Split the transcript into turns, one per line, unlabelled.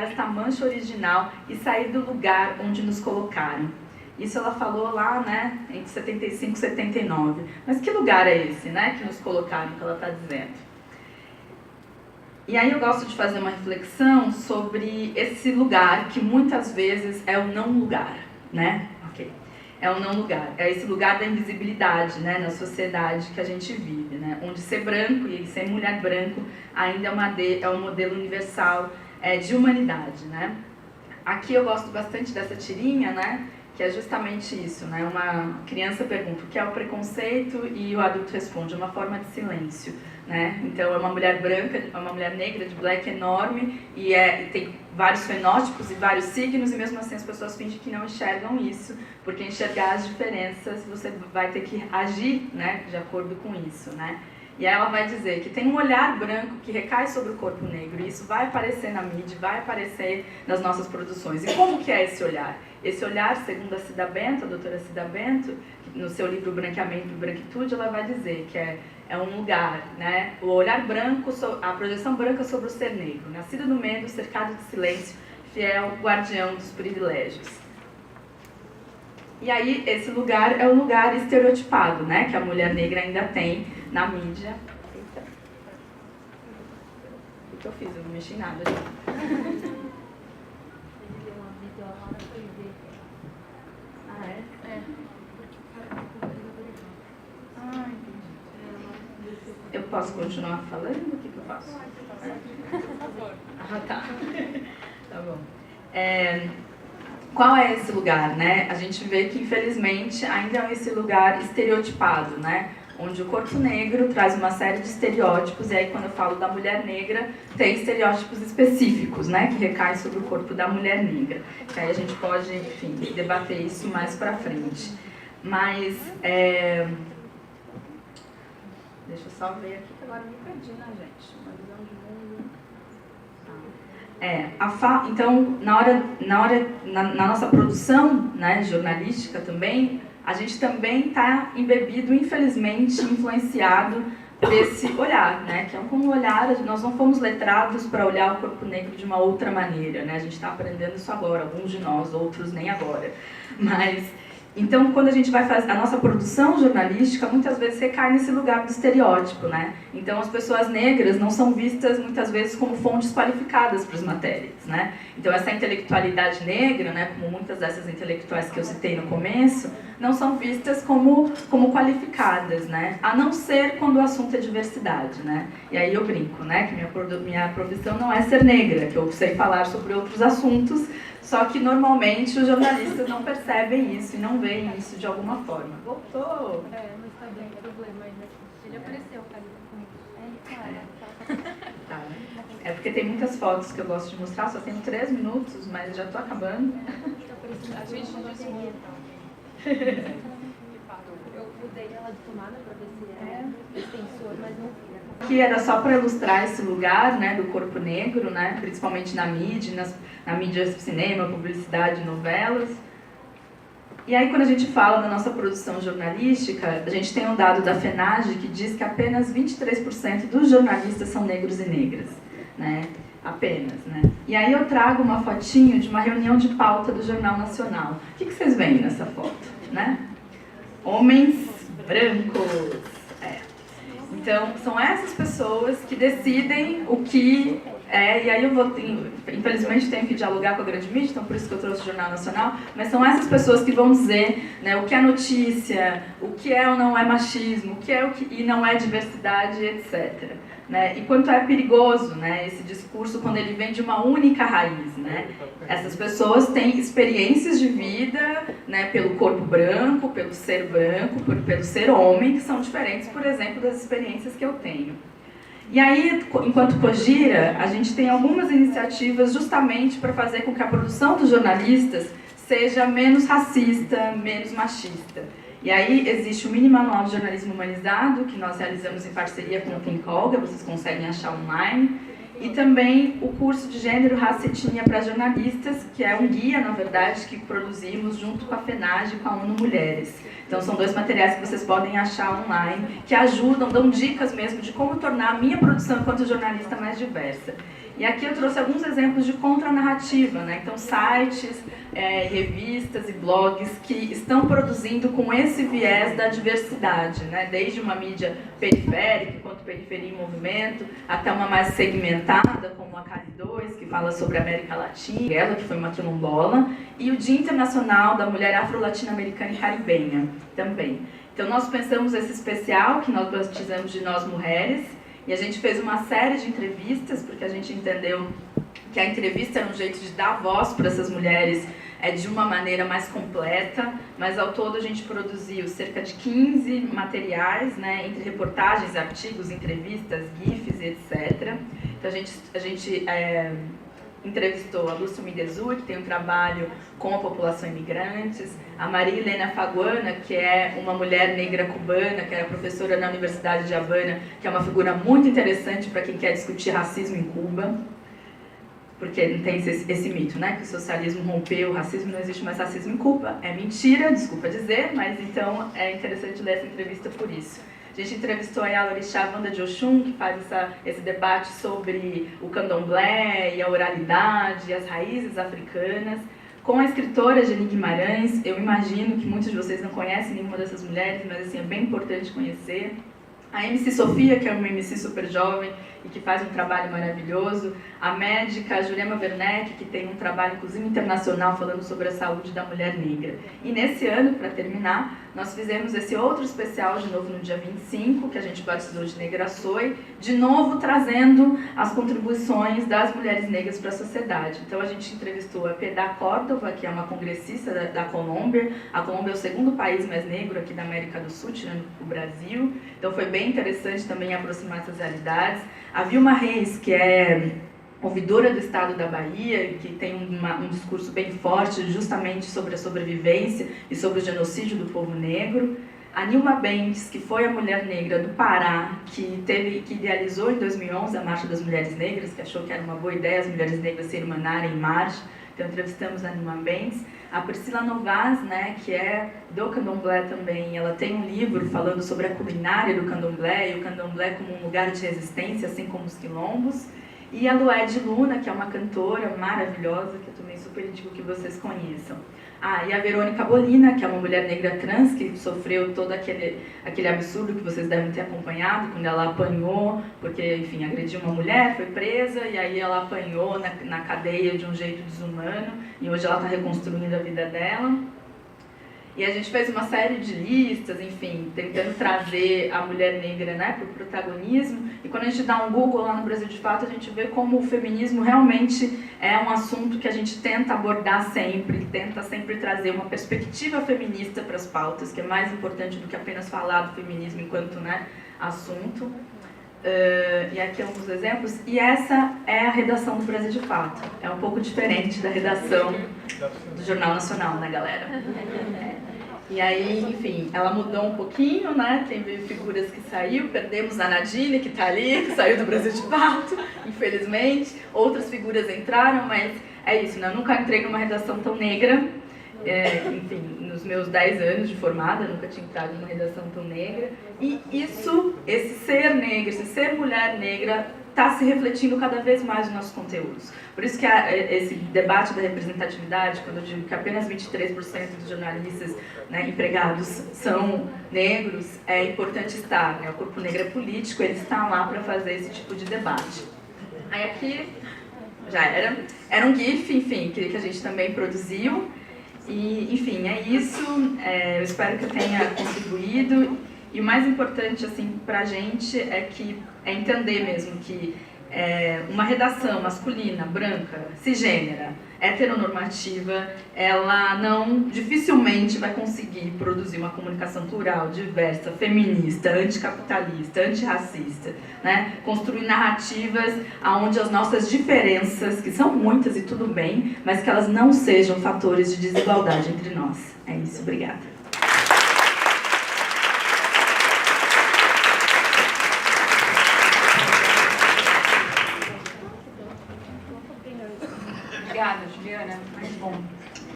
esta mancha original e sair do lugar onde nos colocaram. Isso ela falou lá, né, entre 75 e 79. Mas que lugar é esse, né, que nos colocaram, que ela está dizendo? E aí eu gosto de fazer uma reflexão sobre esse lugar que muitas vezes é o não lugar, né? É o não lugar, é esse lugar da invisibilidade, né, na sociedade que a gente vive, né, onde ser branco e ser mulher branco ainda é um modelo universal de humanidade, né. Aqui eu gosto bastante dessa tirinha, né, que é justamente isso, né, uma criança pergunta o que é o preconceito e o adulto responde, é uma forma de silêncio, né, então é uma mulher branca, é uma mulher negra de black enorme e tem vários fenótipos e vários signos e mesmo assim as pessoas fingem que não enxergam isso, porque enxergar as diferenças você vai ter que agir, né, de acordo com isso, né. E ela vai dizer que tem um olhar branco que recai sobre o corpo negro e isso vai aparecer na mídia, vai aparecer nas nossas produções. E como que é esse olhar? Esse olhar, segundo a Cida Bento, a doutora Cida Bento, no seu livro Branqueamento e Branquitude, ela vai dizer que é um lugar, né? O olhar branco, a projeção branca sobre o ser negro, nascido no medo, cercado de silêncio, fiel guardião dos privilégios. E aí, esse lugar é o lugar estereotipado, né? Que a mulher negra ainda tem na mídia. Eita. O que eu fiz? Eu não mexi em nada. Ah, é? Ah, entendi. Eu posso continuar falando? O que eu faço? Por favor. Ah, tá. Tá bom. Qual é esse lugar, né? A gente vê que, infelizmente, ainda é esse lugar estereotipado, né? Onde o corpo negro traz uma série de estereótipos, e aí quando eu falo da mulher negra, tem estereótipos específicos, né? Que recaem sobre o corpo da mulher negra. Que aí a gente pode, enfim, debater isso mais pra frente. Mas, deixa eu só ver aqui, que agora me perdi, né, gente? Uma visão de mundo... Então, na nossa produção, né, jornalística também, a gente também está embebido, infelizmente, influenciado desse olhar, né, que é como olhar, nós não fomos letrados para olhar o corpo negro de uma outra maneira, né, a gente está aprendendo isso agora, alguns de nós, outros nem agora, mas... Então, quando a gente vai fazer a nossa produção jornalística, muitas vezes recai nesse lugar do estereótipo, né? Então, as pessoas negras não são vistas, muitas vezes, como fontes qualificadas para as matérias, né? Então, essa intelectualidade negra, né, como muitas dessas intelectuais que eu citei no começo, não são vistas como qualificadas, né? A não ser quando o assunto é diversidade, né? E aí eu brinco, né, que minha profissão não é ser negra, que eu sei falar sobre outros assuntos, só que, normalmente, os jornalistas não percebem isso e não veem isso de alguma forma. Voltou!
Não está bem, problema ainda. Ele apareceu, cara.
Tá. É porque tem muitas fotos que eu gosto de mostrar, só tenho 3 minutos, mas já estou acabando.
A gente não disse muito. Eu mudei ela de tomada para ver se é extensor, mas não vi.
Que era só para ilustrar esse lugar, né, do corpo negro, né, principalmente na mídia, na mídia cinema, publicidade, novelas. E aí, quando a gente fala da nossa produção jornalística, a gente tem um dado da FENAGE que diz que apenas 23% dos jornalistas são negros e negras, né? Apenas, né? E aí eu trago uma fotinho de uma reunião de pauta do Jornal Nacional. O que vocês veem nessa foto, né? Homens brancos. Então, são essas pessoas que decidem o que e aí infelizmente tenho que dialogar com a grande mídia, então por isso que eu trouxe o Jornal Nacional, mas são essas pessoas que vão dizer, né, o que é notícia, o que é ou não é machismo, o que é e não é diversidade, etc. Né? E quanto é perigoso, né, esse discurso quando ele vem de uma única raiz, né? Essas pessoas têm experiências de vida, né, pelo corpo branco, pelo ser homem, que são diferentes, por exemplo, das experiências que eu tenho. E aí, enquanto Cogira, a gente tem algumas iniciativas justamente para fazer com que a produção dos jornalistas seja menos racista, menos machista. E aí existe o Mini Manual de Jornalismo Humanizado, que nós realizamos em parceria com o Tem Colga, vocês conseguem achar online. E também o curso de Gênero, Raça e Etnia para jornalistas, que é um guia, na verdade, que produzimos junto com a FENAGE e com a ONU Mulheres. Então são 2 materiais que vocês podem achar online, que ajudam, dão dicas mesmo de como tornar a minha produção enquanto jornalista mais diversa. E aqui eu trouxe alguns exemplos de contranarrativa, né? Então, sites, revistas e blogs que estão produzindo com esse viés da diversidade, né? Desde uma mídia periférica, quanto periferia em movimento, até uma mais segmentada, como a Cali 2, que fala sobre a América Latina, ela que foi uma quilombola, e o Dia Internacional da Mulher Afro-Latino-Americana e Caribenha também. Então, nós pensamos esse especial, que nós batizamos de Nós Mulheres, e a gente fez uma série de entrevistas, porque a gente entendeu que a entrevista era um jeito de dar voz para essas mulheres de uma maneira mais completa, mas ao todo a gente produziu cerca de 15 materiais, né, entre reportagens, artigos, entrevistas, GIFs, etc. Então a gente entrevistou a Lúcia Midezui, que tem um trabalho com a população imigrantes, a Maria Helena Faguana, que é uma mulher negra cubana, que era professora na Universidade de Havana, que é uma figura muito interessante para quem quer discutir racismo em Cuba, porque não tem esse mito, né, que o socialismo rompeu, o racismo, não existe mais racismo em Cuba. É mentira, desculpa dizer, mas então é interessante ler essa entrevista por isso. A gente entrevistou a Yalorixá Wanda de Oxum, que faz esse debate sobre o candomblé e a oralidade e as raízes africanas, com a escritora Geni Guimarães. Eu imagino que muitos de vocês não conhecem nenhuma dessas mulheres, mas assim, é bem importante conhecer. A MC Sofia, que é uma MC super jovem e que faz um trabalho maravilhoso. A médica Jurema Werneck, que tem um trabalho, inclusive, internacional, falando sobre a saúde da mulher negra. E nesse ano, para terminar, nós fizemos esse outro especial, de novo no dia 25, que a gente batizou de Negra Soy, de novo trazendo as contribuições das mulheres negras para a sociedade. Então a gente entrevistou a Piedad Córdova, que é uma congressista da Colômbia. A Colômbia é o segundo país mais negro aqui da América do Sul, tirando o Brasil. Então foi bem interessante também aproximar essas realidades. A Vilma Reis, que é ouvidora do estado da Bahia, que tem um discurso bem forte justamente sobre a sobrevivência e sobre o genocídio do povo negro. A Nilma Bentes, que foi a mulher negra do Pará, que idealizou em 2011 a Marcha das Mulheres Negras, que achou que era uma boa ideia as mulheres negras se irmanarem em marcha. Então entrevistamos a Nilma Bentes. A Priscila Novas, né, que é do candomblé também, ela tem um livro falando sobre a culinária do candomblé e o candomblé como um lugar de resistência, assim como os quilombos. E a Lued Luna, que é uma cantora maravilhosa, que eu também super indico que vocês conheçam. Ah, e a Verônica Bolina, que é uma mulher negra trans, que sofreu todo aquele absurdo que vocês devem ter acompanhado, quando ela apanhou, porque, enfim, agrediu uma mulher, foi presa, e aí ela apanhou na cadeia de um jeito desumano, e hoje ela está reconstruindo a vida dela. E a gente fez uma série de listas, enfim, tentando trazer a mulher negra, né, para o protagonismo. E quando a gente dá um Google lá no Brasil de Fato, a gente vê como o feminismo realmente é um assunto que a gente tenta abordar sempre, tenta sempre trazer uma perspectiva feminista para as pautas, que é mais importante do que apenas falar do feminismo enquanto, né, assunto. E aqui alguns exemplos. E essa é a redação do Brasil de Fato. É um pouco diferente da redação do Jornal Nacional, né, galera? E aí, enfim, ela mudou um pouquinho, né? Teve figuras que saiu, perdemos a Nadine, que tá ali, que saiu do Brasil de Fato, infelizmente. Outras figuras entraram, mas é isso, né? Eu nunca entrei numa redação tão negra. Enfim, nos meus 10 anos de formada, nunca tinha entrado numa redação tão negra. E isso, esse ser negra, esse ser mulher negra, está se refletindo cada vez mais nos nossos conteúdos. Por isso que esse debate da representatividade, quando eu digo que apenas 23% dos jornalistas, né, empregados são negros, é importante estar, né? O corpo negro é político, ele está lá para fazer esse tipo de debate. Aí aqui já era um GIF, enfim, que a gente também produziu. E, enfim, é isso. Eu espero que eu tenha contribuído. E o mais importante, assim, pra gente é entender mesmo que uma redação masculina, branca, cisgênera, heteronormativa, ela dificilmente vai conseguir produzir uma comunicação plural, diversa, feminista, anticapitalista, antirracista, né? Construir narrativas onde as nossas diferenças, que são muitas e tudo bem, mas que elas não sejam fatores de desigualdade entre nós. É isso, obrigada.